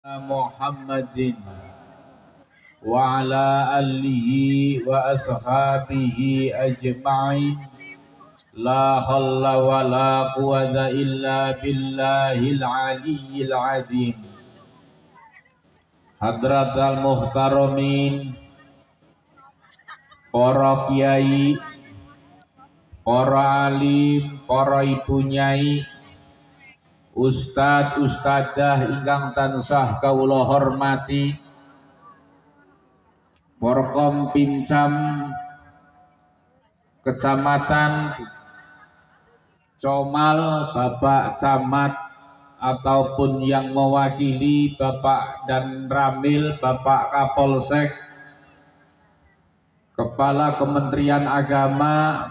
Muhammadin wa ala alihi wa ashabihi ajma'in. La halla wa la quwwata illa billahil aliyyil azim. Hadratal muhtaramin, para kiai, para alim, para ibu nyai, ustad ustadzah ingkang tansah kawula hormati, Forkom Pincam Kecamatan Comal, Bapak Camat ataupun yang mewakili Bapak dan Ramil, Bapak Kapolsek, Kepala Kementerian Agama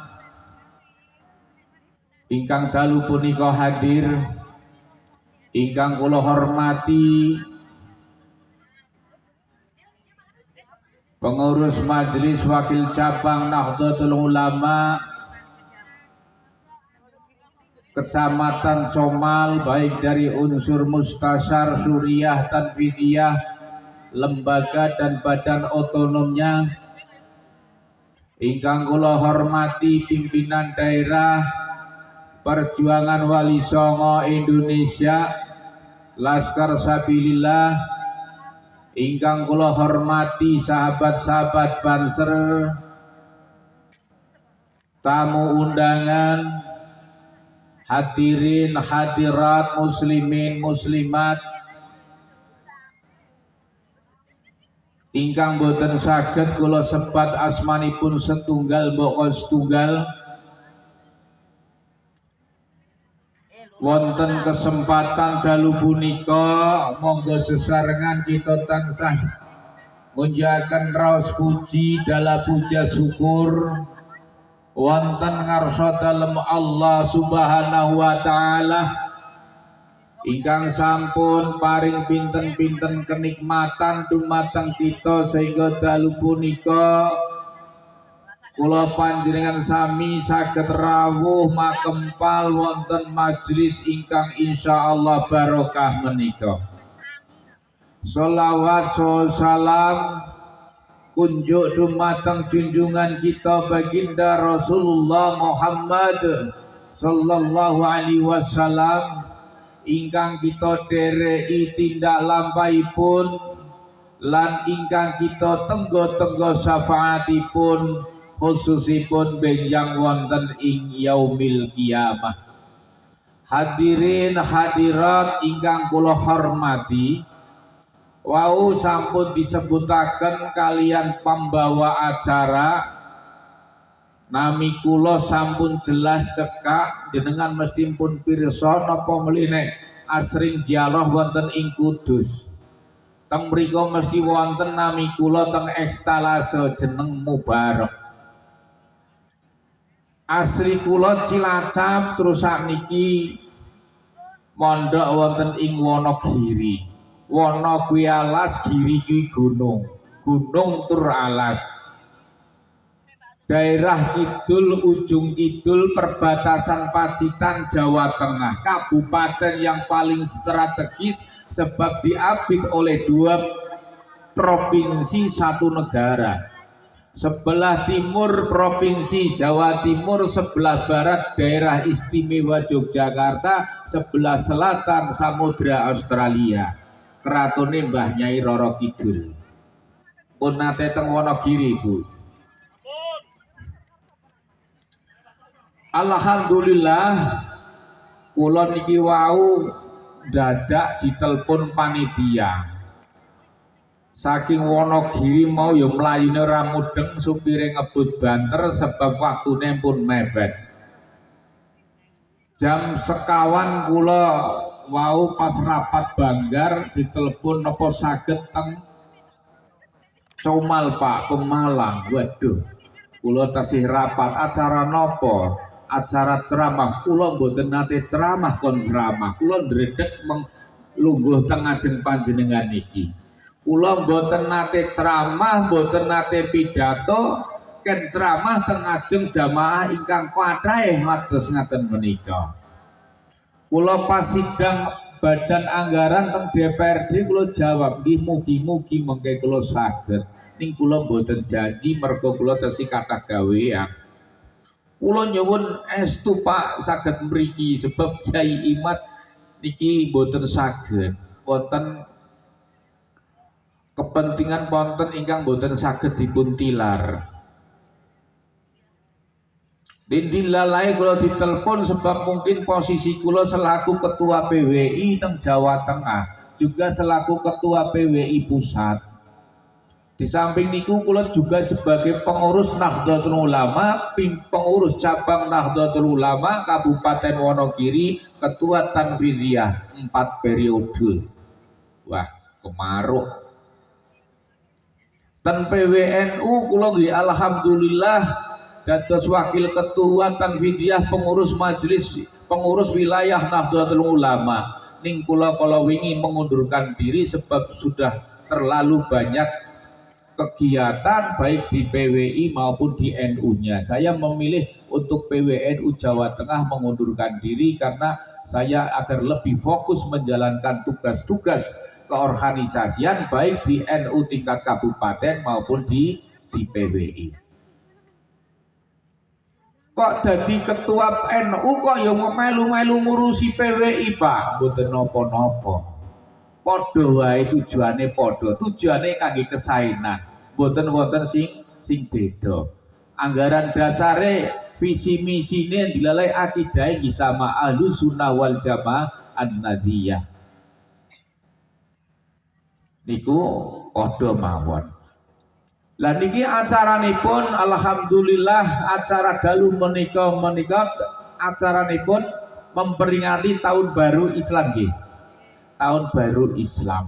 ingkang dalu punika hadir, ingkang kula hormati pengurus Majelis Wakil Cabang Nahdlatul Ulama Kecamatan Comal, baik dari unsur Mustasyar, Suriah, Tanfidiyah, lembaga dan badan otonomnya, ingkang kula hormati pimpinan daerah Perjuangan Wali Songo Indonesia, Laskar Sabilillah, ingkang kula hormati sahabat-sahabat Banser, tamu undangan, hadirin hadirat, muslimin muslimat ingkang boten saged kula sebat asmanipun setunggal mbok setunggal. Wonten kesempatan dalu punika monggo sesarengan kita tansah munjahaken raos puji dala puja syukur wonten ngarsa dalem Allah Subhanahu wa taala ingkang sampun paring pinten-pinten kenikmatan dumateng kita sehingga dalu punika kula panjenengan sami saged rawuh makempal wonten majelis ingkang insyaallah barokah menika. Sholawat salam kunjuk dumateng junjungan kita baginda Rasulullah Muhammad sallallahu alaihi wasallam ingkang kita dereki tindak lampahipun lan ingkang kita tenggo-tenggo syafaatipun khususipun benjang wonten ing yaumil kiamah. Hadirin hadirat ingkang kula hormati, wau sampun disebutaken kalian pembawa acara, nami kula sampun jelas cekak jenengan mesti pun pirsa napa mlinek asring ziarah wonten ing Kudus. Teng mriku mesti wonten nami kula teng ekstalase jeneng Mubarak. Asli kula Cilacap terus sakniki mondok wonten ing Wonogiri. Wono kuwi alas, giri kuwi gunung. Gunung tur alas. Daerah kidul, ujung kidul perbatasan Pacitan, Jawa Tengah. Kabupaten yang paling strategis sebab diapit oleh dua provinsi satu negara. Sebelah timur Provinsi Jawa Timur, sebelah barat daerah istimewa Yogyakarta, sebelah selatan Samudra Australia. Keratone Mbah Nyai Roro Kidul. Pun nate teng Wonogiri, Bu. Alhamdulillah kula niki wau dadak ditelepon panitia. Saking Wonogiri mau ya mlayune ora mudeng, supire ngebut banter sebab waktune pun mepet. Jam sekawan kula wau pas rapat Banggar ditelepon napa saged teng Comal Pak, Pemalang. Waduh, kula tasih rapat acara napa? Acara ceramah. Kula mboten nate ceramah kon ceramah. Kula ndredeg lungguh teng ajeng panjenengan niki. Kula mboten nate ceramah, mboten nate pidato, ken ceramah teng ajeng jamaah ingkang kathah mados ngaten menika. Kula pas sidang badan anggaran teng DPRD kula jawab nggih mugi-mugi mengke kula saged. Ning kula mboten janji mergo kula tesih kathah gawean. Kula nyuwun estu Pak saged mriki sebab Kyai Imad niki mboten saged. Wonten kepentingan wonten ingkang mboten saged dipun tilar. Dilalai kalau ditelepon sebab mungkin posisi kula selaku ketua PWI teng Jawa Tengah, juga selaku ketua PWI pusat. Di samping niku kula juga sebagai pengurus Nahdlatul Ulama, pengurus cabang Nahdlatul Ulama Kabupaten Wonogiri, ketua Tanfidiyah 4 periode. Wah, kemaruh. Ten PWNU kula nggih alhamdulillah dados wakil ketua Tanfidiyah pengurus majelis pengurus wilayah Nahdlatul Ulama. Ning kula kalau wingi mengundurkan diri sebab sudah terlalu banyak kegiatan baik di PWI maupun di NU-nya. Saya memilih untuk PWNU Jawa Tengah mengundurkan diri karena saya agar lebih fokus menjalankan tugas-tugas keorganisasian baik di NU tingkat kabupaten maupun di PWI. Kok jadi ketua NU kok ya melu-melu ngurusi PWI Pak? Mboten napa-napa. Padha wae tujuane padha, tujuane kangge kesaenan. Mboten wonten sing beda. Anggaran dasare visi misine dilalai akidah sama Ahlus Sunnah wal Jamaah An-Nadiyah. Niku padha mawon. Lah niki acaranipun alhamdulillah acara dalu menika acaranipun memperingati tahun baru Islam nggih. Tahun baru Islam.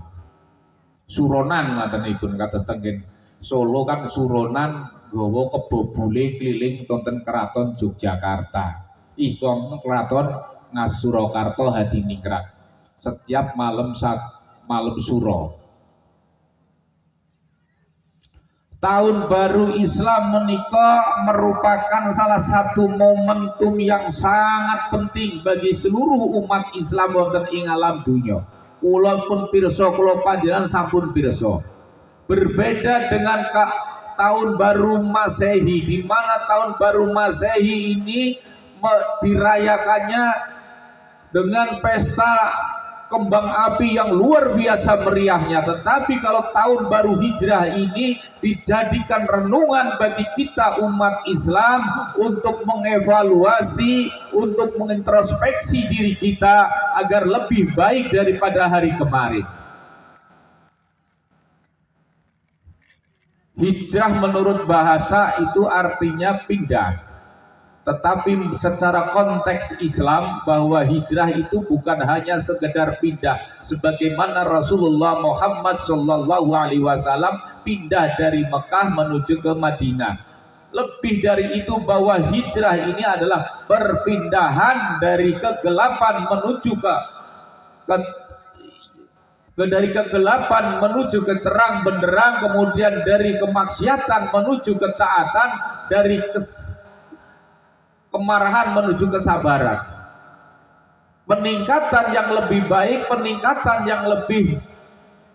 Suronan ngatenipun kados tenggen Solo kan suronan nggawa kebobole keliling wonten Keraton Yogyakarta. Wonten Keraton Ngasurakarta Hadiningrat. Setiap malam suro. Tahun baru Islam menika merupakan salah satu momentum yang sangat penting bagi seluruh umat Islam wonten ing alam dunya. Kula pun pirsa, kula panjenengan sampun pirsa. Berbeda dengan tahun baru Masehi, di mana tahun baru Masehi ini dirayakannya dengan pesta kembang api yang luar biasa meriahnya. Tetapi kalau tahun baru Hijrah ini dijadikan renungan bagi kita umat Islam untuk mengevaluasi, untuk mengintrospeksi diri kita agar lebih baik daripada hari kemarin. Hijrah menurut bahasa itu artinya pindah. Tetapi secara konteks Islam bahwa hijrah itu bukan hanya sekedar pindah, sebagaimana Rasulullah Muhammad SAW pindah dari Mekah menuju ke Madinah. Lebih dari itu bahwa hijrah ini adalah perpindahan dari kegelapan menuju dari kegelapan menuju ke terang benderang, kemudian dari kemaksiatan menuju ketaatan, dari kemarahan menuju kesabaran. Peningkatan yang lebih baik, peningkatan yang lebih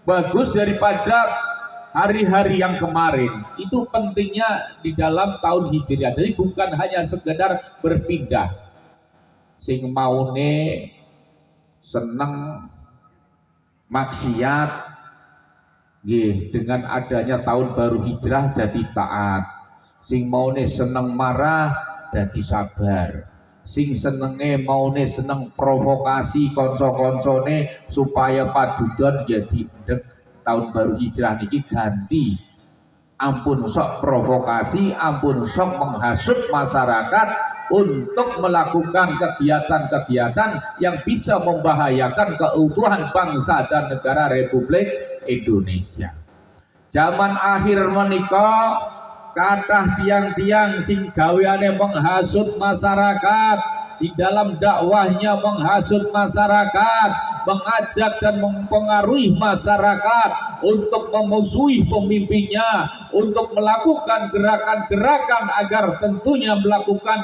bagus daripada hari-hari yang kemarin. Itu pentingnya di dalam tahun Hijriah. Jadi bukan hanya sekedar berpindah. Sing maune seneng maksiat nggih, dengan adanya tahun baru Hijrah jadi taat. Sing maune seneng marah jadi sabar. Sing senenge maune seneng provokasi konco-koncone supaya padudon jadi tahun baru Hijrah niki ganti. Ampun sok provokasi, ampun sok menghasut masyarakat untuk melakukan kegiatan-kegiatan yang bisa membahayakan keutuhan bangsa dan negara Republik Indonesia. Zaman akhir menika kathah tiang-tiang sing gaweane menghasut masyarakat, di dalam dakwahnya menghasut masyarakat, mengajak dan mempengaruhi masyarakat untuk memusuhi pemimpinnya, untuk melakukan gerakan-gerakan agar tentunya melakukan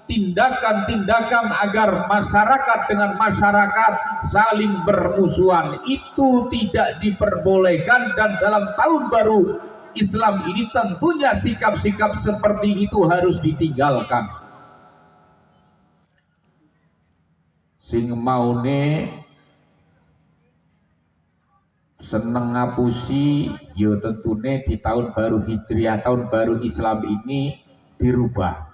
tindakan-tindakan agar masyarakat dengan masyarakat saling bermusuhan itu tidak diperbolehkan, dan dalam tahun baru Islam ini tentunya sikap-sikap seperti itu harus ditinggalkan. Sing maune seneng ngapusi yo tentune di tahun baru Hijriah, tahun baru Islam ini dirubah.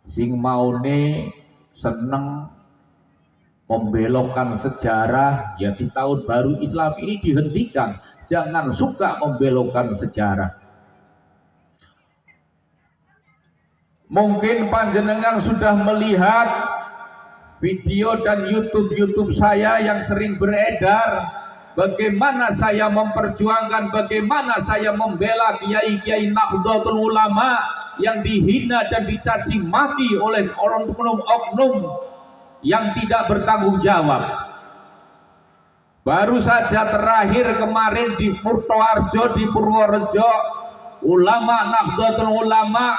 Sing maune seneng membelokkan sejarah ya di tahun baru Islam ini dihentikan. Jangan suka membelokkan sejarah. Mungkin panjenengan sudah melihat video dan YouTube saya yang sering beredar, bagaimana saya memperjuangkan, bagaimana saya membela kiai-kiai Nahdlatul Ulama yang dihina dan dicaci maki oleh oknum-oknum yang tidak bertanggung jawab. Baru saja terakhir kemarin di Purworejo, di Purworejo, ulama Nahdlatul Ulama,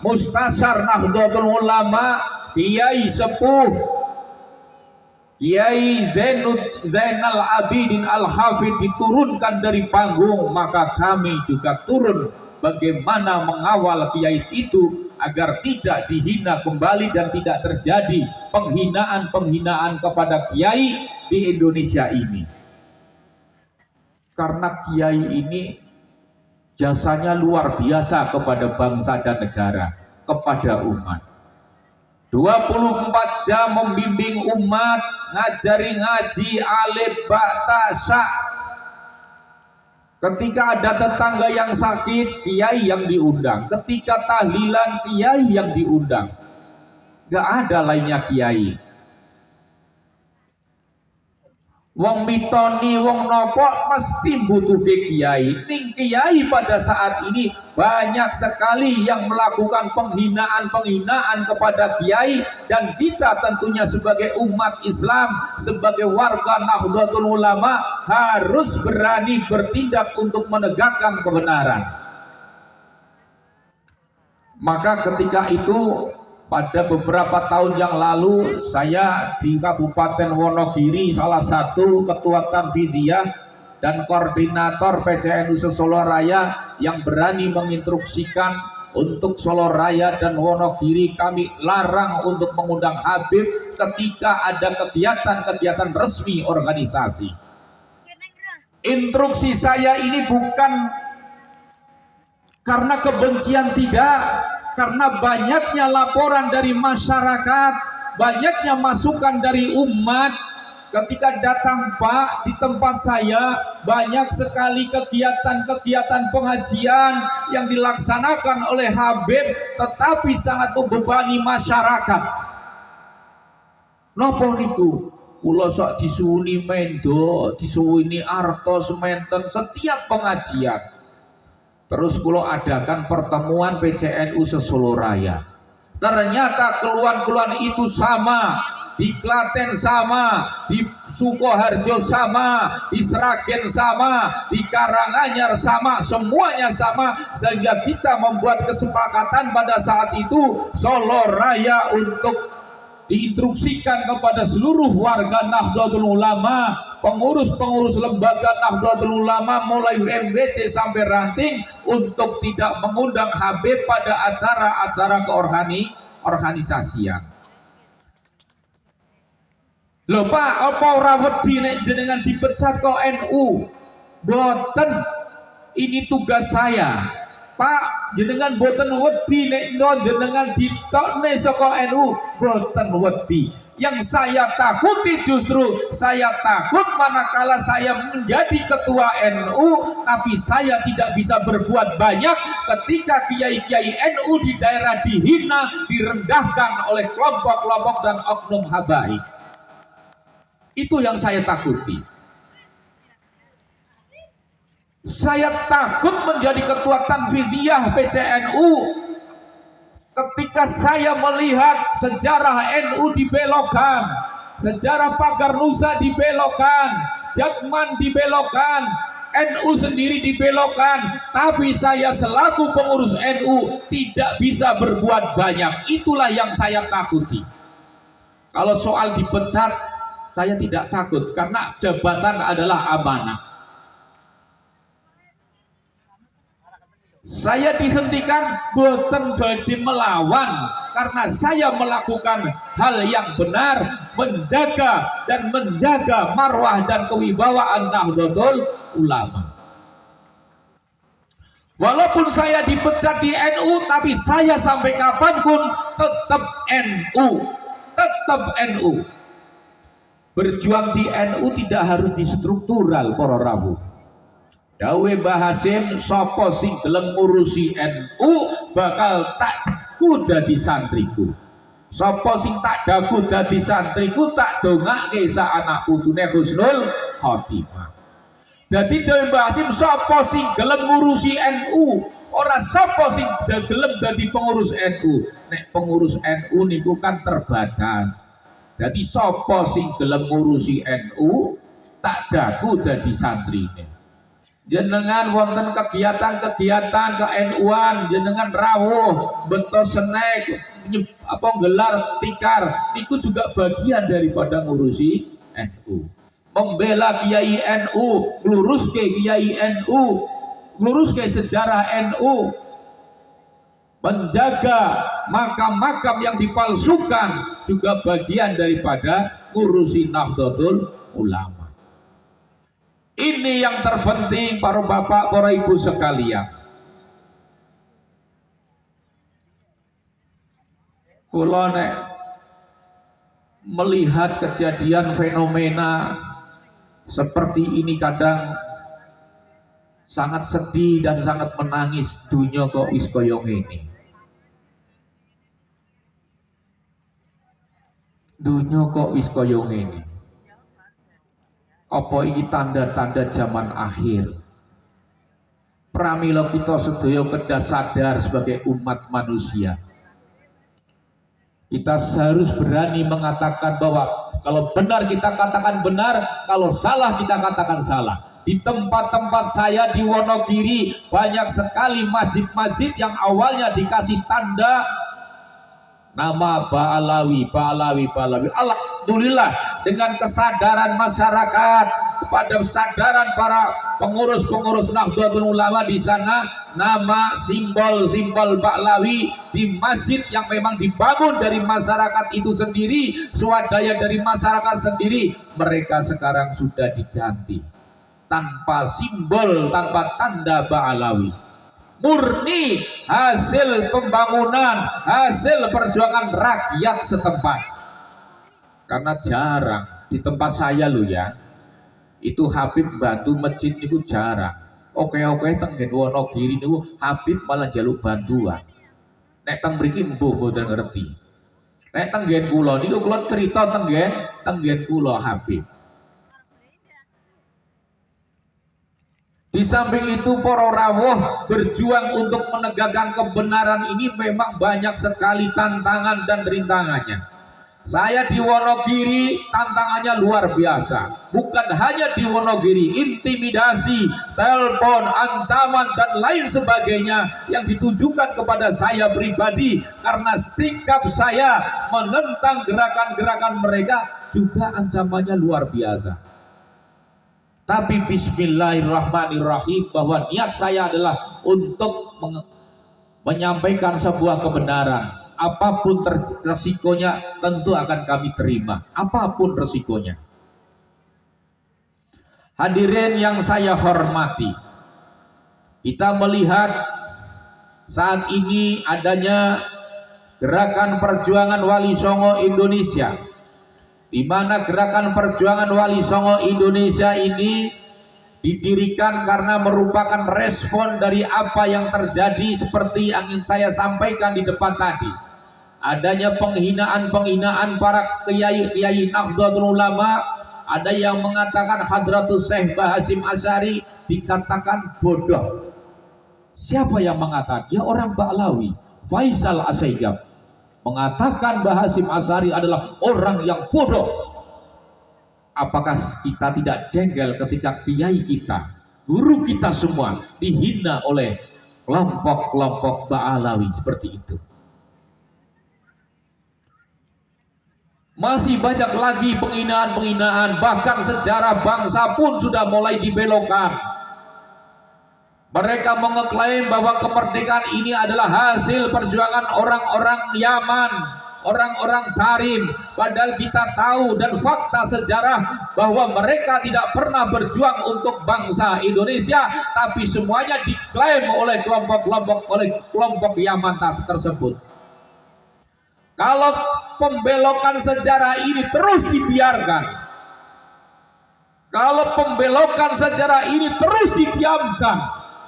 Mustasar Nahdlatul Ulama, Kiai Sepuh Kiai Zainal Abidin Al-Hafidh diturunkan dari panggung, maka kami juga turun bagaimana mengawal kiai itu agar tidak dihina kembali dan tidak terjadi penghinaan-penghinaan kepada kiai di Indonesia ini. Karena kiai ini jasanya luar biasa kepada bangsa dan negara, kepada umat. 24 jam membimbing umat, ngajari ngaji alif ba ta sa. Ketika ada tetangga yang sakit, kiai yang diundang. Ketika tahlilan, kiai yang diundang. Gak ada lainnya kiai. Wong mitoni, wong nopo mesti butuh kiai. Ning kiai pada saat ini banyak sekali yang melakukan penghinaan-penghinaan kepada kiai, dan kita tentunya sebagai umat Islam, sebagai warga Nahdlatul Ulama harus berani bertindak untuk menegakkan kebenaran. Maka ketika itu pada beberapa tahun yang lalu saya di Kabupaten Wonogiri, salah satu ketua Tanfidiyah dan koordinator PCNU Solo Raya yang berani menginstruksikan untuk Solo Raya dan Wonogiri kami larang untuk mengundang Habib ketika ada kegiatan-kegiatan resmi organisasi. Instruksi saya ini bukan karena kebencian, tidak. Karena banyaknya laporan dari masyarakat, banyaknya masukan dari umat. Ketika datang Pak di tempat saya, banyak sekali kegiatan-kegiatan pengajian yang dilaksanakan oleh Habib, tetapi sangat membebani masyarakat. Napa niku? Kula sok disuwuni mendo, disuwuni artos menten setiap pengajian. Terus kula adakan pertemuan PCNU Solo Raya. Ternyata keluhan-keluhan itu sama, di Klaten sama, di Sukoharjo sama, di Sragen sama, di Karanganyar sama, semuanya sama, sehingga kita membuat kesepakatan pada saat itu Solo Raya untuk diinstruksikan kepada seluruh warga Nahdlatul Ulama, pengurus-pengurus lembaga Nahdlatul Ulama mulai MWC sampai ranting untuk tidak mengundang Habib pada acara-acara keorganisasian. Lho Pak, apa ora wedi nek jenengan dipecat kok NU? Boten, ini tugas saya. Pak, jenengan boten wedi nek jenengan ditokne saka NU, boten wedi. Yang saya takuti justru saya takut manakala saya menjadi ketua NU tapi saya tidak bisa berbuat banyak ketika kiai-kiai NU di daerah dihina, direndahkan oleh kelompok-kelompok dan oknum habaib. Itu yang saya takuti. Saya takut menjadi ketua Tanfidiyah PCNU ketika saya melihat sejarah NU dibelokkan, sejarah Pagar Nusa dibelokkan, Jakman dibelokkan, NU sendiri dibelokkan, tapi saya selaku pengurus NU tidak bisa berbuat banyak. Itulah yang saya takuti. Kalau soal dipecat, saya tidak takut karena jabatan adalah amanah. Saya dihentikan boten badhe melawan karena saya melakukan hal yang benar, menjaga marwah dan kewibawaan Nahdlatul Ulama. Walaupun saya dipecat di NU, tapi saya sampai kapanpun tetap NU, tetap NU. Berjuang di NU tidak harus di struktural para rawuh. Dawe Mbah Hasim, sapa sing gelem ngurusi NU bakal tak dadi santriku. Sapa sing tak daku dadi santriku tak dongake sak anak putune husnul khotimah. Dadi dawe Mbah Hasim, sapa sing gelem ngurusi NU, ora sapa sing gelem dadi pengurus NU. Nek pengurus NU niku kan terbatas. Dadi sapa sing gelem ngurusi NU tak daku dadi santrine. Jenengan wonten kegiatan-kegiatan ke NU-an, jenengan rawuh, betos senek, gelar tikar, itu juga bagian daripada ngurusi NU. Membela kiai NU, ngeluruske kiai NU, ngeluruske sejarah NU, menjaga makam-makam yang dipalsukan juga bagian daripada ngurusi Nahdlatul Ulama. Ini yang terpenting para bapak, para ibu sekalian. Kula nek melihat kejadian fenomena seperti ini kadang sangat sedih dan sangat menangis. Dunia kok wis koyo ngene. Dunia kok wis koyo ngene. Apa iki tanda-tanda zaman akhir? Pramila kita sedaya kedah sadar sebagai umat manusia. Kita harus berani mengatakan bahwa kalau benar kita katakan benar, kalau salah kita katakan salah. Di tempat-tempat saya di Wonogiri banyak sekali masjid-masjid yang awalnya dikasih tanda nama Ba'alawi. Alhamdulillah dengan kesadaran masyarakat, pada kesadaran para pengurus-pengurus Nahdlatul Ulama di sana, nama simbol-simbol Ba'alawi di masjid yang memang dibangun dari masyarakat itu sendiri, swadaya dari masyarakat sendiri, mereka sekarang sudah diganti tanpa simbol, tanpa tanda Ba'alawi. Murni hasil pembangunan, hasil perjuangan rakyat setempat. Karena jarang di tempat saya loh ya, itu Habib bantu masjid itu jarang. Oke tenggen Wonogiri niku Habib malah jaluk bantuan. Nek teng mriki mbuh mboten ngerti. Nek tenggen kula niku kula cerita tenggen kula Habib. Di samping itu para rawuh berjuang untuk menegakkan kebenaran ini memang banyak sekali tantangan dan rintangannya. Saya di Wonogiri tantangannya luar biasa. Bukan hanya di Wonogiri, intimidasi, telepon, ancaman dan lain sebagainya yang ditujukan kepada saya pribadi karena sikap saya menentang gerakan-gerakan mereka juga ancamannya luar biasa. Tapi bismillahirrahmanirrahim, bahwa niat saya adalah untuk menyampaikan sebuah kebenaran. Apapun resikonya tentu akan kami terima. Apapun resikonya. Hadirin yang saya hormati, kita melihat saat ini adanya gerakan perjuangan Wali Songo Indonesia, di mana gerakan perjuangan Wali Songo Indonesia ini didirikan karena merupakan respon dari apa yang terjadi seperti yang ingin saya sampaikan di depan tadi. Adanya penghinaan para kiai Nahdlatul Ulama, ada yang mengatakan Hadratus Syekh Mbah Hasyim Asy'ari dikatakan bodoh. Siapa yang mengatakan? Ya orang Ba'alawi, Faisal Asy-Syaigab mengatakan Mbah Hasyim Asy'ari adalah orang yang bodoh. Apakah kita tidak jengkel ketika kiai kita guru kita semua dihina oleh kelompok-kelompok Ba'alawi seperti itu. Masih banyak lagi penghinaan-penghinaan, bahkan sejarah bangsa pun sudah mulai dibelokkan. Mereka mengeklaim bahwa kemerdekaan ini adalah hasil perjuangan orang-orang Yaman, orang-orang Tarim, padahal kita tahu dan fakta sejarah bahwa mereka tidak pernah berjuang untuk bangsa Indonesia, tapi semuanya diklaim oleh kelompok Yaman tersebut. Kalau pembelokan sejarah ini terus dibiarkan, kalau pembelokan sejarah ini terus didiamkan,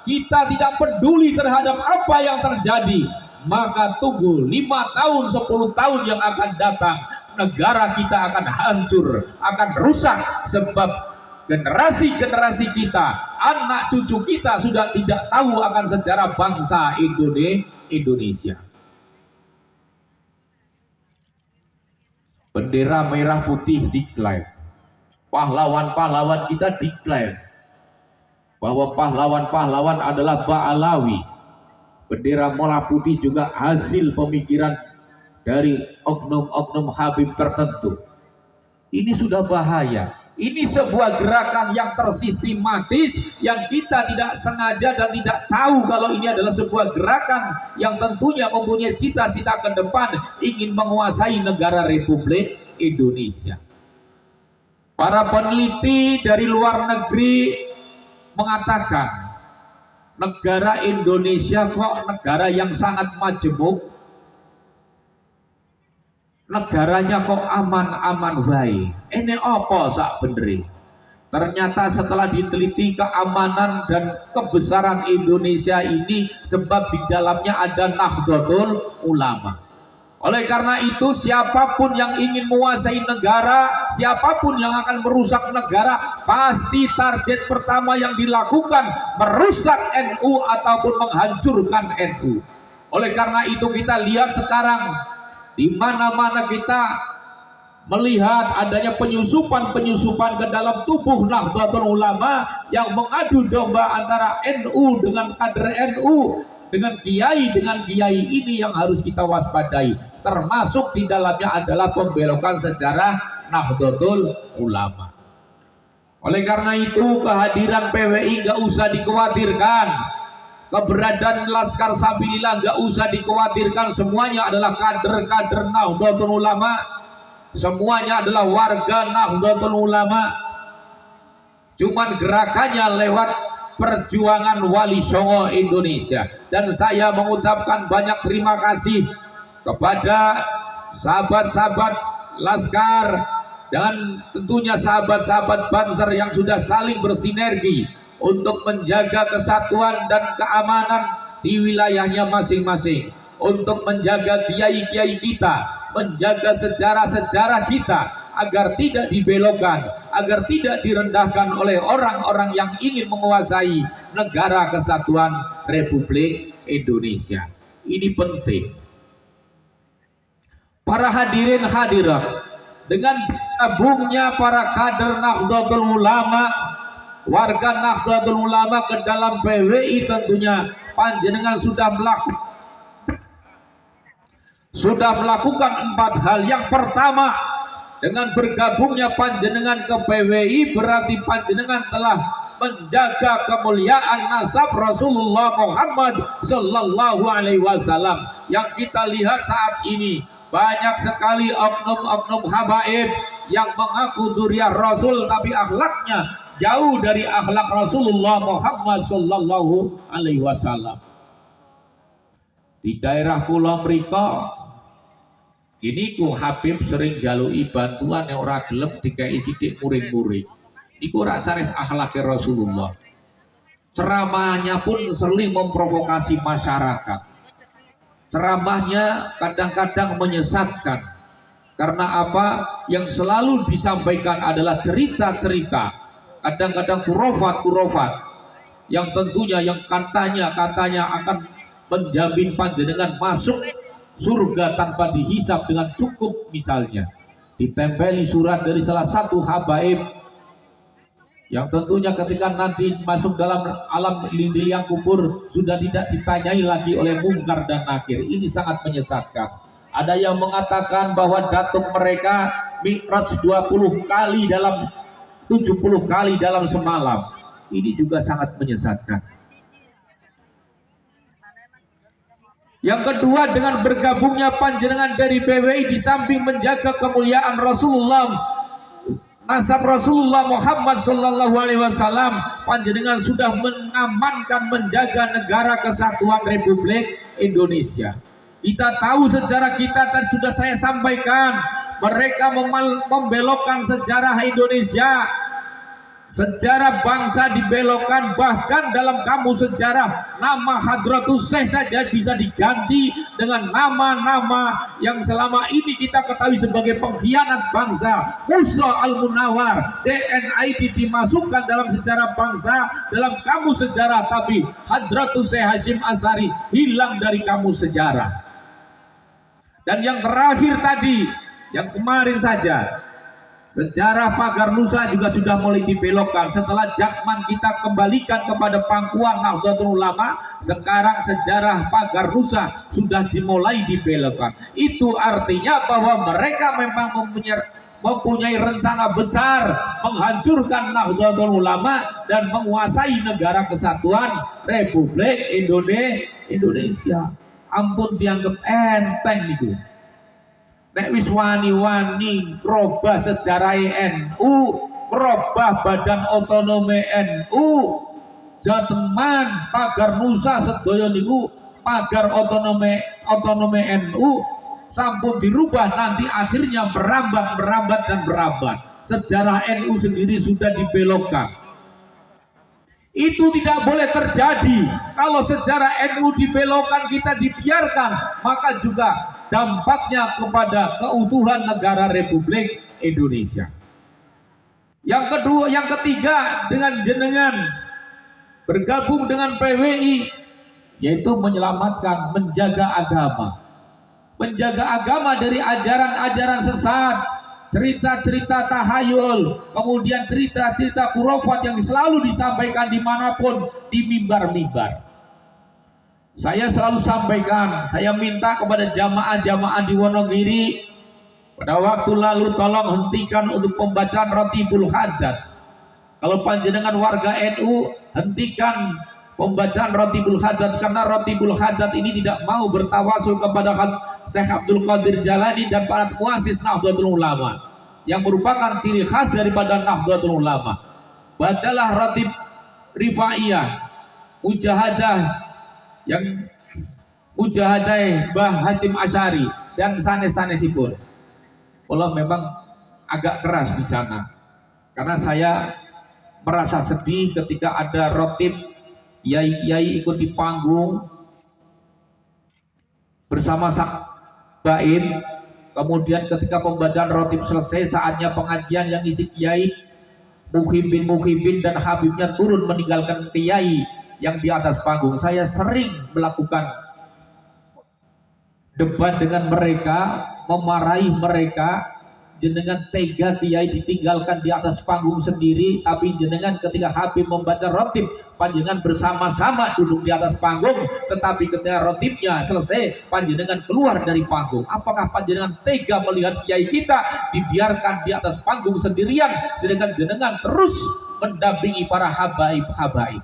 kita tidak peduli terhadap apa yang terjadi, maka tunggu 5 tahun 10 tahun yang akan datang, negara kita akan hancur, akan rusak, sebab generasi-generasi kita, anak cucu kita sudah tidak tahu akan sejarah bangsa Indonesia. Bendera merah putih diklaim, pahlawan-pahlawan kita diklaim bahwa pahlawan-pahlawan adalah Ba'alawi. Bendera merah putih juga hasil pemikiran dari oknum-oknum Habib tertentu. Ini sudah bahaya. Ini sebuah gerakan yang tersistematis, yang kita tidak sengaja dan tidak tahu kalau ini adalah sebuah gerakan yang tentunya mempunyai cita-cita ke depan ingin menguasai negara Republik Indonesia. Para peneliti dari luar negeri mengatakan negara Indonesia kok negara yang sangat majemuk, negaranya kok aman-aman baik. Ini apa sak benderi? Ternyata setelah diteliti keamanan dan kebesaran Indonesia ini, sebab di dalamnya ada Nahdlatul Ulama. Oleh karena itu, siapapun yang ingin menguasai negara, siapapun yang akan merusak negara, pasti target pertama yang dilakukan merusak NU ataupun menghancurkan NU. Oleh karena itu kita lihat sekarang di mana-mana kita melihat adanya penyusupan ke dalam tubuh Nahdlatul Ulama yang mengadu domba antara NU dengan kader NU, dengan kiai ini yang harus kita waspadai. Termasuk di dalamnya adalah pembelokan sejarah Nahdlatul Ulama. Oleh karena itu kehadiran PWI nggak usah dikhawatirkan. Keberadaan Laskar Sabilillah nggak usah dikhawatirkan, semuanya adalah kader-kader Nahdlatul Ulama, semuanya adalah warga Nahdlatul Ulama. Cuman gerakannya lewat perjuangan Wali Songo Indonesia. Dan saya mengucapkan banyak terima kasih kepada sahabat-sahabat Laskar dan tentunya sahabat-sahabat Banser yang sudah saling bersinergi untuk menjaga kesatuan dan keamanan di wilayahnya masing-masing, untuk menjaga kiai-kiai kita, menjaga sejarah-sejarah kita agar tidak dibelokkan, agar tidak direndahkan oleh orang-orang yang ingin menguasai negara kesatuan Republik Indonesia. Ini penting. Para hadirin hadirat, dengan gabungnya para kader Nahdlatul Ulama, warga Nahdlatul Ulama ke dalam PWI, tentunya panjenengan sudah melakukan 4 hal. Yang pertama, dengan bergabungnya panjenengan ke PWI berarti panjenengan telah menjaga kemuliaan nasab Rasulullah Muhammad Sallallahu Alaihi Wasallam. Yang kita lihat saat ini banyak sekali oknum-oknum habaib yang mengaku dzurriyyah Rasul tapi akhlaknya jauh dari akhlak Rasulullah Muhammad Sallallahu Alaihi Wasallam. Di daerah kula mrika ini ku Habib sering jalui bantuan yang ora gelem dikai sithik muring-muring. Iku ora sanes akhlake Rasulullah. Ceramahnya pun sering memprovokasi masyarakat. Ceramahnya kadang-kadang menyesatkan. Karena apa? Yang selalu disampaikan adalah cerita-cerita, kadang-kadang kurofat yang tentunya yang katanya akan menjamin panjenengan masuk surga tanpa dihisap dengan cukup, misalnya ditempeli surat dari salah satu habaib yang tentunya ketika nanti masuk dalam alam liang kubur sudah tidak ditanyai lagi oleh mungkar dan nakir. Ini sangat menyesatkan. Ada yang mengatakan bahwa datuk mereka mi'raj 20 kali dalam 70 kali dalam semalam. Ini juga sangat menyesatkan. Yang kedua, dengan bergabungnya panjenengan dari PWI, di samping menjaga kemuliaan Rasulullah, nasab Rasulullah Muhammad Sallallahu Alaihi Wasallam, panjenengan sudah mengamankan, menjaga negara kesatuan Republik Indonesia. Kita tahu sejarah kita, tadi sudah saya sampaikan, mereka membelokkan sejarah Indonesia. Sejarah bangsa dibelokkan, bahkan dalam kamus sejarah nama Hadratus Syekh saja bisa diganti dengan nama-nama yang selama ini kita ketahui sebagai pengkhianat bangsa. Musa Al-Munawar, DNID dimasukkan dalam sejarah bangsa, dalam kamus sejarah, tapi Hadratus Syekh Hasyim Asy'ari hilang dari kamus sejarah. Dan yang terakhir tadi, yang kemarin saja, sejarah Pagar Nusa juga sudah mulai dibelokkan. Setelah Jakman kita kembalikan kepada pangkuan Nahdlatul Ulama, sekarang sejarah Pagar Nusa sudah dimulai dibelokkan. Itu artinya bahwa mereka memang mempunyai rencana besar menghancurkan Nahdlatul Ulama dan menguasai negara kesatuan Republik Indonesia. Ampun dianggap enteng itu. Nek wis wani-wani robah sejarah NU, robah badan otonomi NU, Jateman, Pagar Nusa sedaya niku pagar otonomi NU sampun dirubah, nanti akhirnya merambat. Sejarah NU sendiri sudah dibelokkan. Itu tidak boleh terjadi. Kalau sejarah NU dibelokkan, kita dibiarkan, maka juga dampaknya kepada keutuhan negara Republik Indonesia. Yang kedua, yang ketiga, dengan jenengan bergabung dengan PWI, yaitu menyelamatkan, menjaga agama dari ajaran-ajaran sesat, cerita-cerita tahayul, kemudian cerita-cerita khurafat yang selalu disampaikan dimanapun, di mimbar-mimbar. Saya selalu sampaikan, saya minta kepada jamaah-jamaah di Wonogiri, pada waktu lalu tolong hentikan untuk pembacaan Ratibul Haddad. Kalau panjenengan warga NU, hentikan pembacaan Ratibul Haddad, karena Ratibul Haddad ini tidak mau bertawasul kepada Syekh Abdul Qadir Jalani dan para muassis Nahdlatul Ulama, yang merupakan ciri khas daripada Nahdlatul Ulama. Bacalah Ratib Rifaiyah, Mujahadah, yang Mujahadah Mbah Hasyim Asy'ari dan sanes-sanesipun. Kalau memang agak keras di sana, karena saya merasa sedih ketika ada rotib kiai-kiai ikut di panggung bersama Baim, kemudian ketika pembacaan rotib selesai, saatnya pengajian yang isi kiai, muhibin dan habibnya turun meninggalkan kiai yang di atas panggung. Saya sering melakukan debat dengan mereka, memarahi mereka. Jenengan tega kiai ditinggalkan di atas panggung sendiri, tapi jenengan ketika Habib membaca rotib, panjenengan bersama-sama duduk di atas panggung, tetapi ketika rotibnya selesai, panjenengan keluar dari panggung. Apakah panjenengan tega melihat kiai kita dibiarkan di atas panggung sendirian, sedangkan jenengan terus mendampingi para habaib?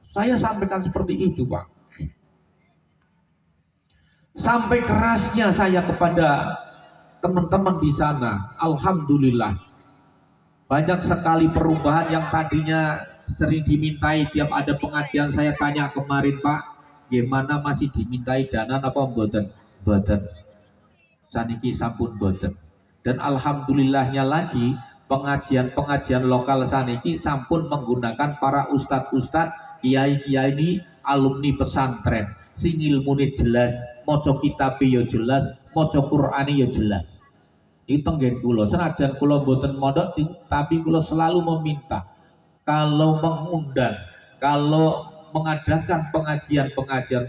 Saya sampaikan seperti itu, Pak. Sampai kerasnya saya kepada teman-teman di sana. Alhamdulillah, banyak sekali perubahan yang tadinya sering dimintai tiap ada pengajian. Saya tanya kemarin, Pak, gimana masih dimintai dana apa mboten? Mboten. Saniki sampun mboten. Dan alhamdulillahnya lagi, pengajian lokal saniki sampun menggunakan para ustadz-ustadz, kiai-kiai ini alumni pesantren. Sing ilmune jelas, maca kitab yo jelas, maca Qur'ane yo jelas. Itu nggen kula, senajan kula mboten mondok, tapi kula selalu meminta kalau mengundang, kalau mengadakan pengajian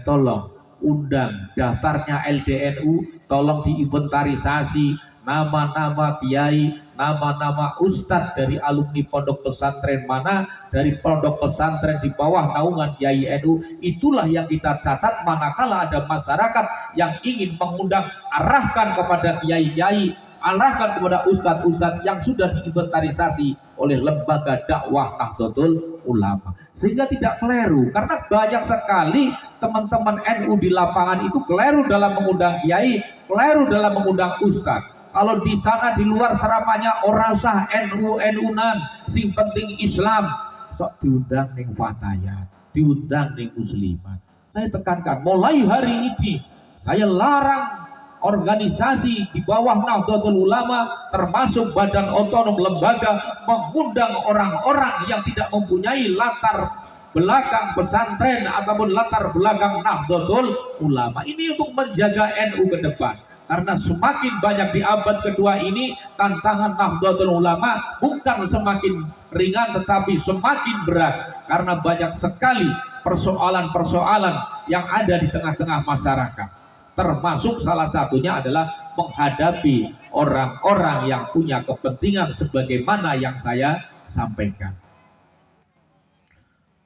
tolong undang daftarnya LDNU, tolong diinventarisasi, nama-nama kiai, nama-nama ustadz dari alumni pondok pesantren mana, dari pondok pesantren di bawah naungan Kiai NU. Itulah yang kita catat manakala ada masyarakat yang ingin mengundang, arahkan kepada kiai-kiai, arahkan kepada ustadz-ustadz yang sudah diinventarisasi oleh lembaga dakwah Nahdlatul Ulama, sehingga tidak keliru. Karena banyak sekali teman-teman NU di lapangan itu keliru dalam mengundang kiai, keliru dalam mengundang ustadz. Kalau di sana di luar ceramahnya orang sah NU-NU-nan, sing penting Islam, sok diundang ning fatayat, diundang ning muslimat. Saya tekankan, mulai hari ini saya larang organisasi di bawah Nahdlatul Ulama termasuk badan otonom lembaga mengundang orang-orang yang tidak mempunyai latar belakang pesantren ataupun latar belakang Nahdlatul Ulama. Ini untuk menjaga NU ke depan. Karena semakin banyak di abad kedua ini tantangan Nahdlatul Ulama bukan semakin ringan tetapi semakin berat, karena banyak sekali persoalan-persoalan yang ada di tengah-tengah masyarakat. Termasuk salah satunya adalah menghadapi orang-orang yang punya kepentingan sebagaimana yang saya sampaikan.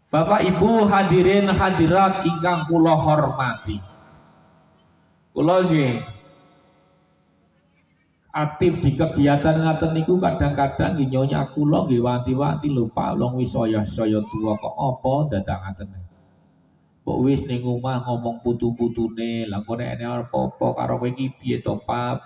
Bapak Ibu hadirin hadirat ingkang kula hormati. Kula nggih aktif di kegiatan ngaten niku kadang-kadang nggih nyonya kula nggih wanti-wanti lho Pak, wong wis saya tua kok apa dadak ngaten. Kok wis ning omah ngomong putu-putune, lha kok nek apa-apa karo kowe iki piye to Pak?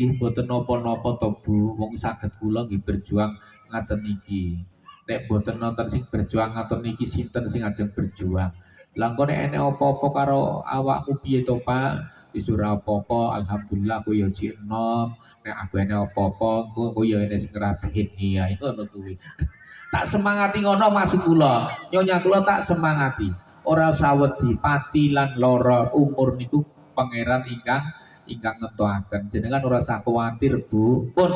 Nggih mboten napa-napa to Bu, wong saged kula nggih berjuang ngaten niki. Nek mboten nonton sing berjuang ngaten niki sinten sing ajeng berjuang. Lah kok nek apa-apa karo awakmu piye to Pak? Wis ora apa-apa, alhamdulillah aku ya jek enom. Nek aku ene apa-apa, engko ya ene sing ngrabeni ya ngono kuwi. Tak semangati ngono Mas kula. Nyonya kula tak semangati. Ora usah wedi, pati lan lara umur niku pangeran ingkang nentuaken. Jenengan ora usah kuwatir, Bu. Pun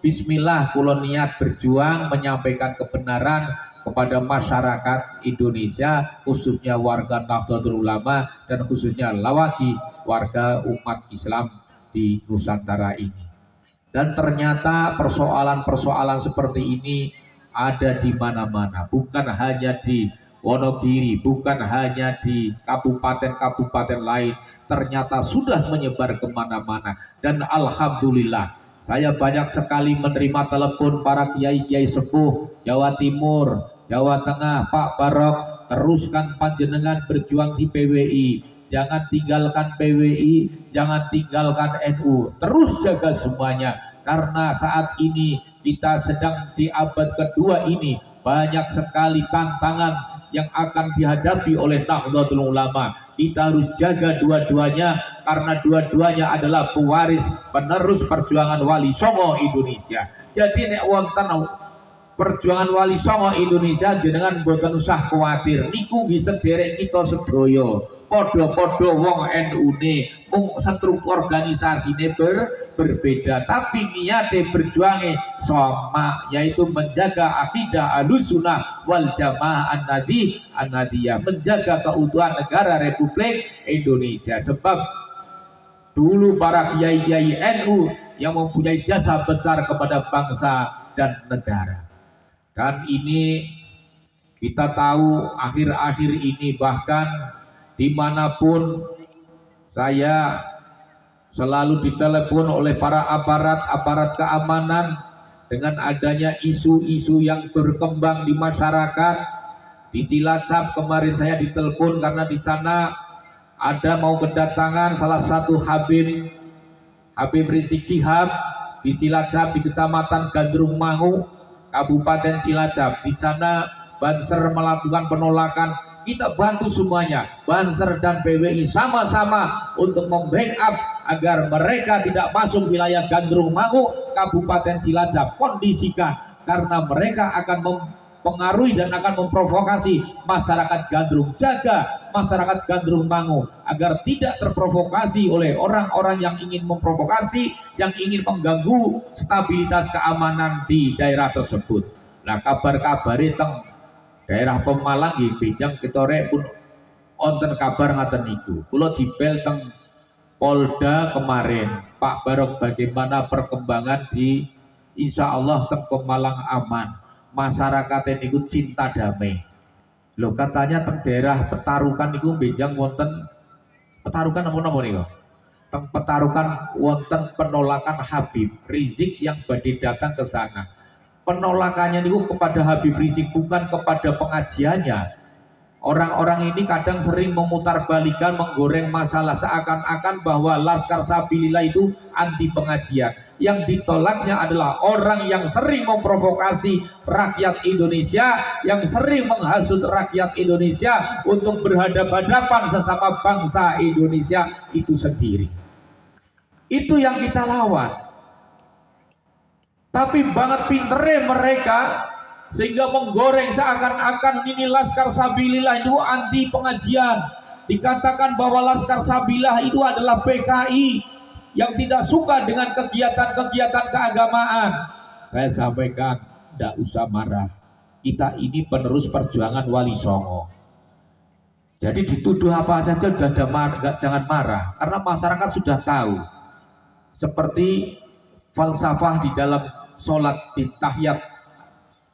bismillah kula niat berjuang menyampaikan kebenaran kepada masyarakat Indonesia, khususnya warga Nahdlatul Ulama dan khususnya lawaki warga umat Islam di Nusantara ini. Dan ternyata persoalan-persoalan seperti ini ada di mana-mana, bukan hanya di Wonogiri, bukan hanya di kabupaten-kabupaten lain, ternyata sudah menyebar kemana-mana. Dan alhamdulillah saya banyak sekali menerima telepon para kiai-kiai sepuh Jawa Timur, Jawa Tengah, Pak Barok, teruskan panjenengan berjuang di PWI, jangan tinggalkan PWI, jangan tinggalkan NU, terus jaga semuanya, karena saat ini kita sedang di abad kedua ini banyak sekali tantangan yang akan dihadapi oleh Nahdlatul Ulama. Kita harus jaga dua-duanya karena dua-duanya adalah pewaris penerus perjuangan Wali Songo Indonesia. Jadi nek wonten perjuangan Wali Songo Indonesia jenengan mboten usah kuwatir, niku nggih sederek kita sedaya. Podo-podo wong NU-ne mung struktur organisasine berbeda, tapi niate berjuange sama, yaitu menjaga akidah Ahlussunnah wal Jamaah an-Nadiyah, menjaga keutuhan negara Republik Indonesia. Sebab dulu para kiai-kiai NU yang mempunyai jasa besar kepada bangsa dan negara. Dan ini kita tahu akhir-akhir ini bahkan dimanapun saya selalu ditelepon oleh para aparat keamanan dengan adanya isu-isu yang berkembang di masyarakat. Di Cilacap kemarin saya ditelepon karena di sana ada mau kedatangan salah satu Habib Rizik Syihab di Cilacap, di Kecamatan Gandrung Mangu, Kabupaten Cilacap. Di sana Banser melakukan penolakan. Kita bantu semuanya, Banser dan PWI sama-sama untuk membackup agar mereka tidak masuk wilayah Gandrung Mangu, Kabupaten Cilacap. Kondisikan, karena mereka akan mempengaruhi dan akan memprovokasi masyarakat Gandrung. Jaga masyarakat Gandrung Mangu agar tidak terprovokasi oleh orang-orang yang ingin memprovokasi, yang ingin mengganggu stabilitas keamanan di daerah tersebut. Nah, kabar-kabar teng daerah Pemalang nggih benjang kita rek pun wonten kabar ngaten niku. Kula dibel teng Polda kemarin, Pak Barok, bagaimana perkembangan di Insya Allah teng Pemalang aman, masyarakat ini cinta damai. Lo katanya teng daerah Petarukan itu benjang wonten Petarukan apa nih kok? Teng Petarukan wonten penolakan Habib Rizik yang badai datang ke sana. Penolakannya itu kepada Habib Rizik, bukan kepada pengajiannya. Orang-orang ini kadang sering memutarbalikan, menggoreng masalah seakan-akan bahwa Laskar Sabilillah itu anti pengajian. Yang ditolaknya adalah orang yang sering memprovokasi rakyat Indonesia, yang sering menghasut rakyat Indonesia untuk berhadapan-hadapan sesama bangsa Indonesia itu sendiri. Itu yang kita lawan. Tapi banget pintere mereka sehingga menggoreng seakan-akan ini Laskar Sabilillah itu anti pengajian. Dikatakan bahwa Laskar Sabilillah itu adalah PKI yang tidak suka dengan kegiatan-kegiatan keagamaan. Saya sampaikan, tidak usah marah. Kita ini penerus perjuangan Wali Songo. Jadi dituduh apa saja sudah jangan marah, karena masyarakat sudah tahu. Seperti falsafah di dalam sholat di tahiyat,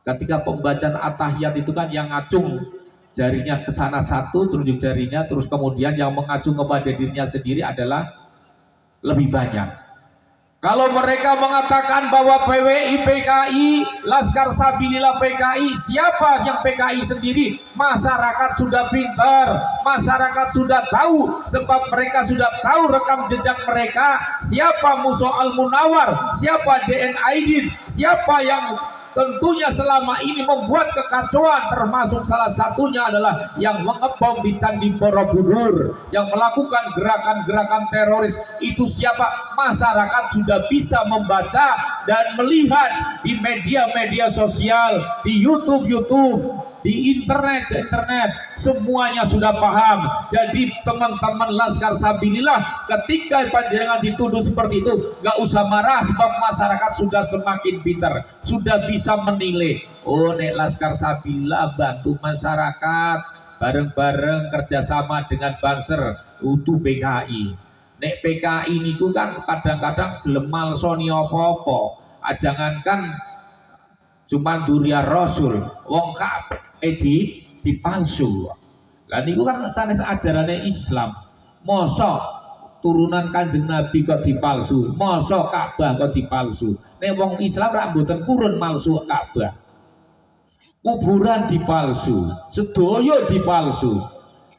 ketika pembacaan at-tahiyat itu kan yang ngacung jarinya ke sana satu, tunjuk jarinya, terus kemudian yang mengacung kepada dirinya sendiri adalah lebih banyak. Kalau mereka mengatakan bahwa PWI PKI, Laskar Sabilillah PKI, siapa yang PKI sendiri? Masyarakat sudah pintar, masyarakat sudah tahu, sebab mereka sudah tahu rekam jejak mereka, siapa Musa Al-Munawar, siapa DN Aidin, siapa yang tentunya selama ini membuat kekacauan, termasuk salah satunya adalah yang mengebom di Candi Borobudur, yang melakukan gerakan-gerakan teroris. Itu siapa? Masyarakat sudah bisa membaca dan melihat di media-media sosial, di YouTube, di internet, semuanya sudah paham. Jadi teman-teman Laskar Sabilillah, ketika panjenengan dituduh seperti itu, gak usah marah, sebab masyarakat sudah semakin pintar, sudah bisa menilai. Oh, nek Laskar Sabilillah bantu masyarakat, bareng-bareng kerjasama dengan Banser, utuh PKI. Nek PKI niku kan kadang-kadang gelem malsoni apa-apa, ajangankan cuman duriah Rasul, wong kabeh dipalsu. Lah niku kan sanes ajarane Islam. Mosok turunan Kanjeng Nabi kok dipalsu, mosok Ka'bah kok dipalsu. Nek wong Islam ra mboten purun malsu Ka'bah. Kuburan dipalsu, sedaya dipalsu.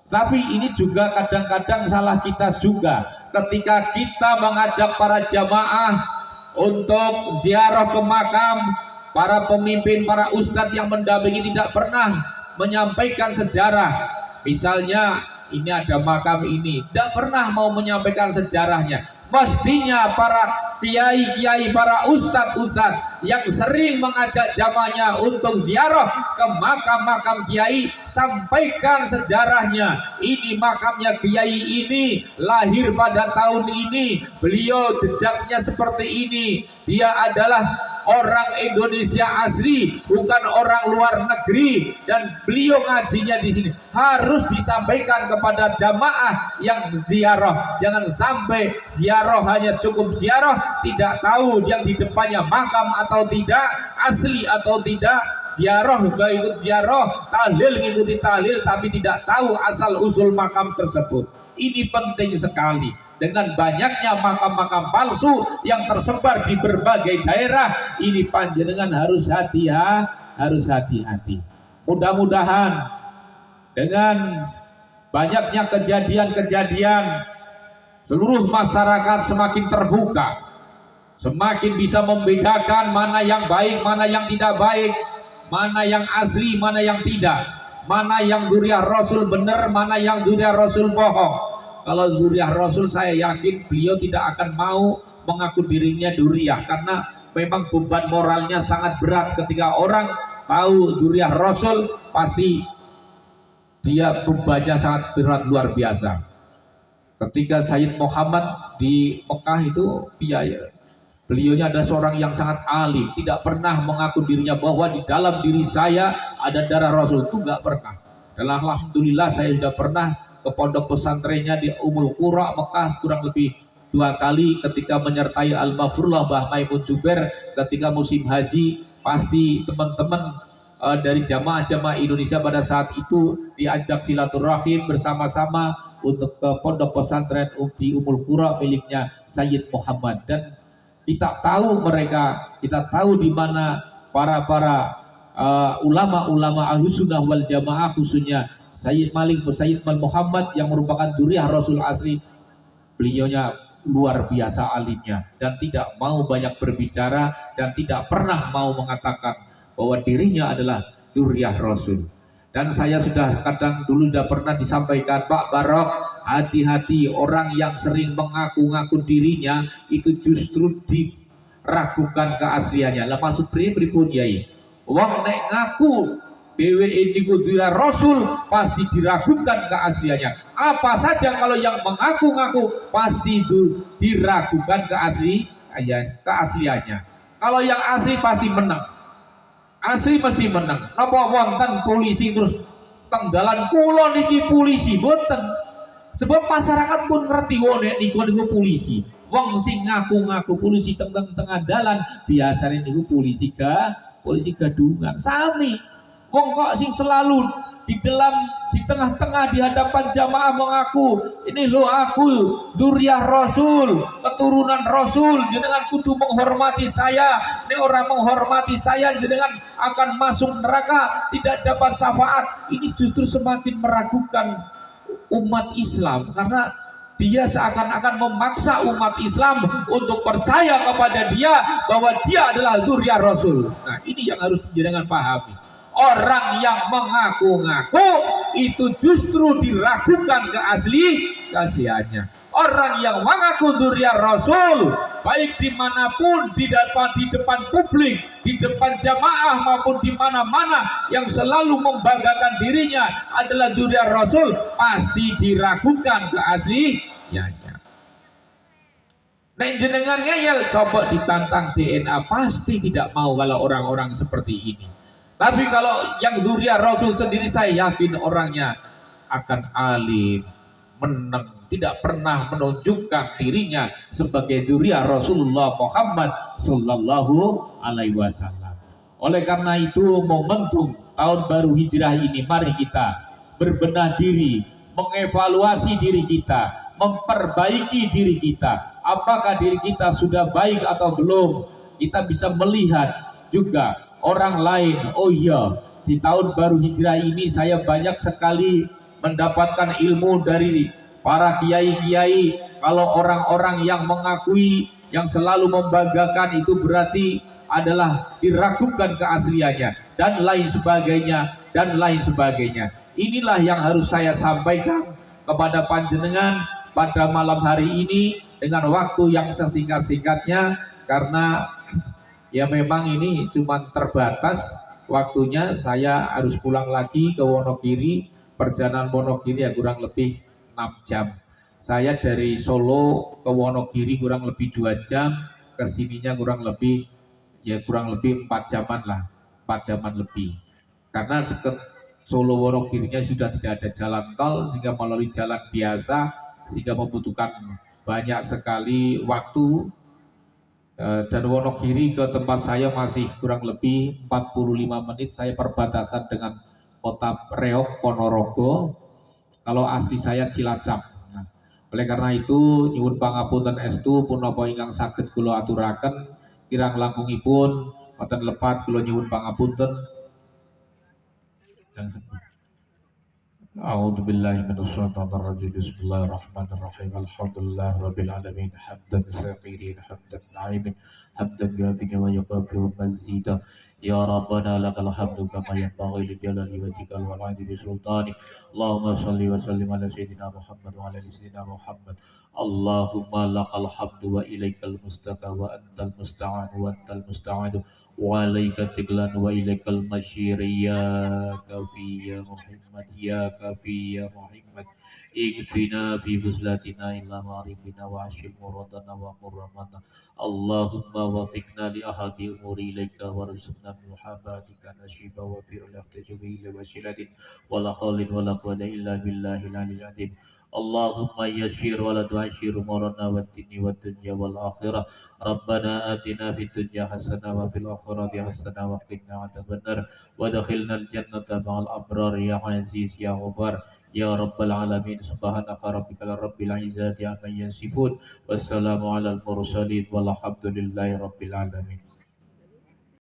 Tapi ini juga kadang-kadang salah kita juga ketika kita mengajak para jamaah untuk ziarah ke makam. Para pemimpin, para ustadz yang mendampingi tidak pernah menyampaikan sejarah. Misalnya ini ada makam ini, tidak pernah mau menyampaikan sejarahnya. Mestinya para kiai-kiai, para ustadz-ustadz yang sering mengajak jamaahnya untuk ziarah ke makam-makam kiai, sampaikan sejarahnya. Ini makamnya kiai ini, lahir pada tahun ini, beliau jejaknya seperti ini, dia adalah orang Indonesia asli, bukan orang luar negeri, dan beliau ngajinya di sini. Harus disampaikan kepada jamaah yang ziarah. Jangan sampai ziarah hanya cukup ziarah, tidak tahu yang di depannya makam atau tidak, asli atau tidak. Ziarah juga ikut ziarah, tahlil ngikuti tahlil, tapi tidak tahu asal usul makam tersebut. Ini penting sekali. Dengan banyaknya makam-makam palsu yang tersebar di berbagai daerah, ini panjenengan harus hati-hati. Mudah-mudahan dengan banyaknya kejadian-kejadian, seluruh masyarakat semakin terbuka, semakin bisa membedakan mana yang baik, mana yang tidak baik, mana yang asli, mana yang tidak, mana yang dzurriyyah Rasul benar, mana yang dzurriyyah Rasul bohong. Kalau dzurriyyah Rasul, saya yakin beliau tidak akan mau mengaku dirinya dzurriyyah, karena memang beban moralnya sangat berat. Ketika orang tahu dzurriyyah Rasul, pasti dia bebannya sangat berat, luar biasa. Ketika Sayyid Muhammad di Mekah itu, beliaunya ada seorang yang sangat alim, tidak pernah mengaku dirinya bahwa di dalam diri saya ada darah Rasul, itu nggak pernah. Dan alhamdulillah saya sudah pernah ke pondok pesantrennya di Ummul Qura Mekah kurang lebih 2 kali ketika menyertai Al-Mafrullah Mbah Maimun Juber ketika musim haji. Pasti teman-teman dari jamaah-jamaah Indonesia pada saat itu diajak silaturahim bersama-sama untuk ke pondok pesantren di Ummul Qura miliknya Sayyid Muhammad. Dan kita tahu mereka, kita tahu di mana para ulama-ulama Ahlussunnah wal Jamaah, khususnya Sayyid Malik Sayyid Muhammad yang merupakan dzurriyyah Rasul asli. Beliaunya luar biasa alimnya dan tidak mau banyak berbicara dan tidak pernah mau mengatakan bahwa dirinya adalah dzurriyyah Rasul. Dan saya sudah kadang dulu sudah pernah disampaikan, Pak Barok, hati-hati orang yang sering mengaku-ngaku dirinya itu justru diragukan keasliannya. Lah maksud pripun yai? Wong nek ngaku dewe ini dzurriyyah Rasul pasti diragukan keasliannya. Apa saja kalau yang mengaku-ngaku pasti itu diragukan keasliannya. Kalau yang asli pasti menang. Asli pasti menang. Napa wonten polisi terus tenggalan kula niki polisi boten. Sebab masyarakat pun ngerti wong nek niku polisi. Wong sing ngaku-ngaku polisi tengah dalan biasanya niku polisi gadungan. Sami. Wong kok sing selalu di tengah-tengah di hadapan jamaah mengaku ini lo aku dzurriyyah Rasul, keturunan Rasul, jenengan kudu menghormati saya. Ini orang menghormati saya jenengan akan masuk neraka, tidak dapat syafaat. Ini justru semakin meragukan umat Islam karena dia seakan-akan memaksa umat Islam untuk percaya kepada dia bahwa dia adalah dzurriyyah Rasul. Nah, ini yang harus jenengan pahami. Orang yang mengaku-ngaku itu justru diragukan keasliannya. Orang yang mengaku dzurriyyah Rasul, baik dimanapun, di depan publik, di depan jamaah maupun di mana-mana, yang selalu membanggakan dirinya adalah dzurriyyah Rasul, pasti diragukan keasliannya. Nek jenengan ngeyel, coba ditantang DNA, pasti tidak mau kalau orang-orang seperti ini. Tapi kalau yang dzurriyyah Rasul sendiri, saya yakin orangnya akan alim, meneng, tidak pernah menunjukkan dirinya sebagai dzurriyyah Rasulullah Muhammad sallallahu alaihi wasallam. Oleh karena itu, momentum tahun baru hijrah ini, mari kita berbenah diri, mengevaluasi diri kita, memperbaiki diri kita. Apakah diri kita sudah baik atau belum? Kita bisa melihat juga orang lain. Oh iya, di tahun baru hijrah ini saya banyak sekali mendapatkan ilmu dari para kiai-kiai. Kalau orang-orang yang mengakui, yang selalu membanggakan, itu berarti adalah diragukan keasliannya dan lain sebagainya. Inilah yang harus saya sampaikan kepada panjenengan pada malam hari ini dengan waktu yang sesingkat-singkatnya, karena ya memang ini cuma terbatas waktunya. Saya harus pulang lagi ke Wonogiri. Perjalanan Wonogiri ya kurang lebih 6 jam. Saya dari Solo ke Wonogiri kurang lebih 2 jam, kesininya kurang lebih 4 jaman lah, 4 jaman lebih. Karena ke Solo Wonogirinya sudah tidak ada jalan tol, sehingga melalui jalan biasa, sehingga membutuhkan banyak sekali waktu. Dan Wonogiri ke tempat saya masih kurang lebih 45 menit. Saya perbatasan dengan kota Reog, Ponorogo. Kalau asli saya Cilacap. Nah, oleh karena itu nyuwun pangapunten estu punapa ingkang saged kula aturaken, kirang langkungipun wonten lepat kula nyuwun pangapunten. أعوذ بالله من الشيطان الرجيم بسم الله الرحمن الرحيم الحمد لله رب العالمين حمدا ساقين حمدا نعيم حمدا يوافي ويكافئ مزيدا يا ربنا لك الحمد كما ينبغي لجلال وجهك والعظيم بسلطانك اللهم صل وسلم على سيدنا محمد وعلى ال سيدنا محمد اللهم لك الحمد وإليك المستكى وأنت المستعان وأنت المستعان وعليك تكلان وإليك المشير يا كافي يا محمد يا كافي يا محمد اكفنا في بزلاتنا إلا مغربنا وعشر مرادنا ومرمنا اللهم وفقنا لأحد أمور إليك وارزقنا من محباتك نشيب وفير الاحتجاب إلى وسيلة ولا خال ولا قوة إلا بالله العلي العظيم اللهم يسير ولا تعسر أمورنا والدين والدنيا والآخرة ربنا آتنا في الدنيا حسنة وفي الآخرة حسنة وقنا عذاب النار وادخلنا الجنة مع الأبرار يا عزيز يا غفار يا رب العالمين سبحانك ربك رب العزة عما يصفون والسلام على المرسلين والحمد لله رب العالمين